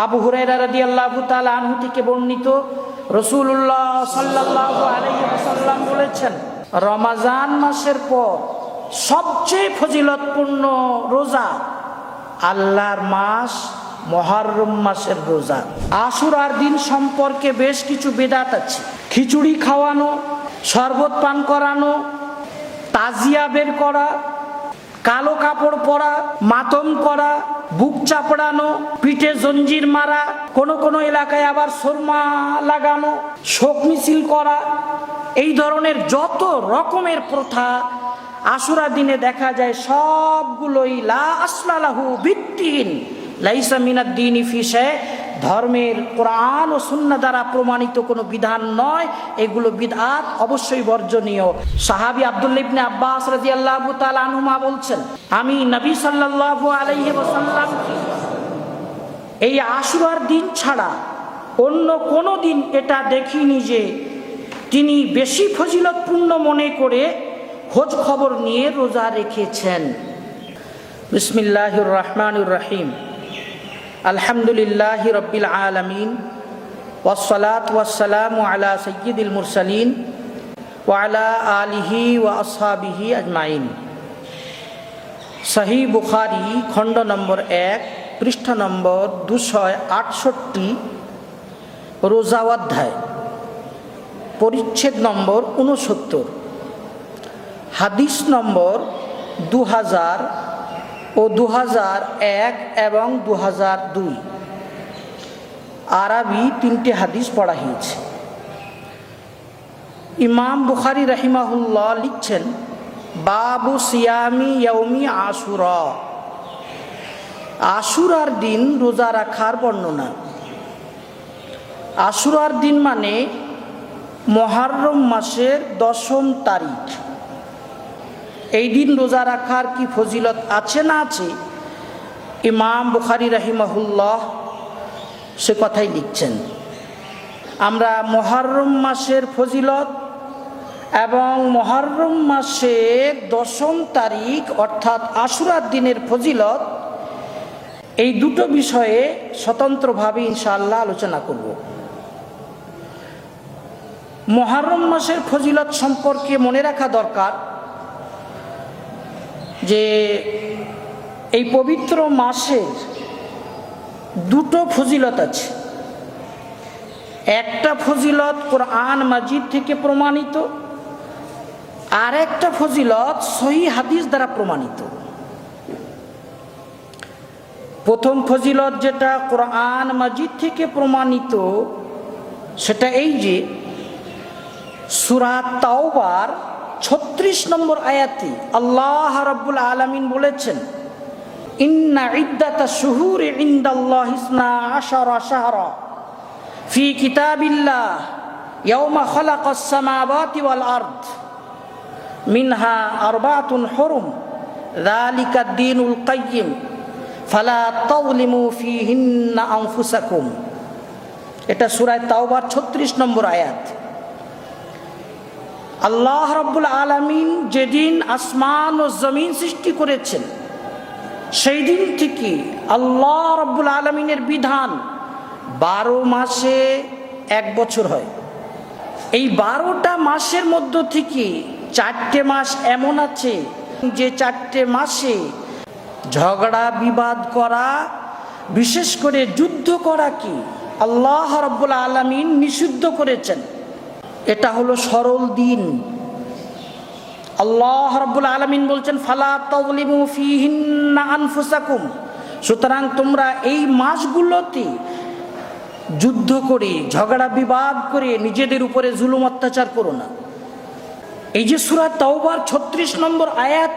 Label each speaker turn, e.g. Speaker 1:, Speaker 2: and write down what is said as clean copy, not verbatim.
Speaker 1: আবু হুরায়রা রাদিয়াল্লাহু তাআলা আনহু থেকে বর্ণিত, রাসূলুল্লাহ সাল্লাল্লাহু আলাইহি ওয়াসাল্লাম বলেছেন, রমজান মাসের পর সবচেয়ে ফজিলতপূর্ণ রোজা আল্লাহর মাস মুহররম মাসের রোজা। আশুরার দিন সম্পর্কে বেশ কিছু বিদআত আছে। খিচুড়ি খাওয়ানো, শরবত পান করানো, তাজিয়া বের করা, কালো কাপড় পরা, মাতম করা, বুক চাপড়ানো, পিঠে জঞ্জির মারা, কোন কোন এলাকায় আবার সুরমা লাগানো, শোক মিছিল করা, এই ধরনের যত রকমের প্রথা আশুরা দিনে দেখা যায় সবগুলোই লা আসলা লাহু, ভিত্তিহীন, লাইসা মিনাদ দীনি ফি শাই, ধর্মের কোরআন ও সুন্নাহ দ্বারা প্রমাণিত কোনো বিধান নয়, এগুলো বিদআত, অবশ্যই বর্জনীয়। সাহাবী আব্দুল্লাহ ইবনে আব্বাস রাদিয়াল্লাহু তাআলা আনহুমা বলছেন, আমি নবী সাল্লাল্লাহু আলাইহি ওয়াসাল্লাম এই আশুরার দিন ছাড়া অন্য কোনো দিন এটা দেখিনি যে তিনি বেশি ফজিলতপূর্ণ মনে করে খোঁজ খবর নিয়ে রোজা রেখেছেন। বিসমিল্লাহির রহমানির রহিম। আলহামদুলিল্লাহি রাব্বিল আলামিন, ওয়াসসালাতু ওয়াসসালামু আলা সাইয়্যিদিল মুরসালিন ওয়া আলা আলিহি ওয়া আসহাবিহি আজমাইন। সহিহ বুখারী খণ্ড নম্বর 1 পৃষ্ঠা নম্বর 268, রোজা অধ্যায়, পরিচ্ছেদ নম্বর 69, হাদিস নম্বর 2000 ও 2001 এবং 2002। আরবি 3টে হাদিস পড়া হয়েছে। ইমাম বুখারী রাহিমাহুল্লাহ লিখছেন, বাবু সিয়ামি ইয়াউমি আশুরা, আশুরার দিন রোজা রাখার বর্ণনা। আশুরার দিন মানে মুহররম মাসের 10ম তারিখ। এই দিন রোজা রাখার কি ফজিলত আছে না আছে, ইমাম বুখারী রাহিমাহুল্লাহ সে কথাই লিখছেন। আমরা মুহররম মাসের ফজিলত এবং মুহররম মাসের 10ম তারিখ অর্থাৎ আশুরার দিনের ফজিলত, এই দুটো বিষয়ে স্বতন্ত্রভাবে ইনশাআল্লাহ আলোচনা করব। মুহররম মাসের ফজিলত সম্পর্কে মনে রাখা দরকার যে এই পবিত্র মাসের দুটো ফজিলত আছে। একটা ফজিলত কোরআন মাজিদ থেকে প্রমাণিত, আর একটা ফজিলত সহিহ হাদিস দ্বারা প্রমাণিত। প্রথম ফজিলত যেটা কোরআন মাজিদ থেকে প্রমাণিত সেটা এই যে সূরা তাওবার 36 নম্বর আয়াতে আল্লাহ রাব্বুল আলামিন বলেছেন, ইন্না ইদ্দাতাশ শুহুরি ইনদাল্লাহি 12 শাহরা ফি কিতাবিল্লাহ ইয়াওমা খালাকাস সামাওয়াতি ওয়াল আরদ মিনহা আরবাতুন হুরুম যালিকাদ দীনুল কাইয়্যিম ফালা তাযলিমু ফীহিন্না আনফুসাকুম। এটা সূরা তাওবার 36 নম্বর আয়াত। আল্লাহ রাব্বুল আলামিন যেদিন আসমান ও জমিন সৃষ্টি করেছেন সেই দিন থেকে আল্লাহ রাব্বুল আলামিনের বিধান 12 মাসে 1 বছর হয়। এই 12টা মাসের মধ্য থেকে 4টে মাস এমন আছে যে 4টে মাসে ঝগড়া বিবাদ করা, বিশেষ করে যুদ্ধ করা কি আল্লাহ রাব্বুল আলামিন নিষিদ্ধ করেছেন। এটা হলো সরল দিন। আল্লাহ রাব্বুল আলামিন বলছেন, ফালা তাযলিমু ফীহিন্না আনফুসাকুম, সুতরাং তোমরা এই মাসগুলোতে যুদ্ধ করে, ঝগড়া বিবাদ করে নিজেদের উপরে জুলুম অত্যাচার করো না। এই যে সূরা তাওবার 36 নম্বর আয়াত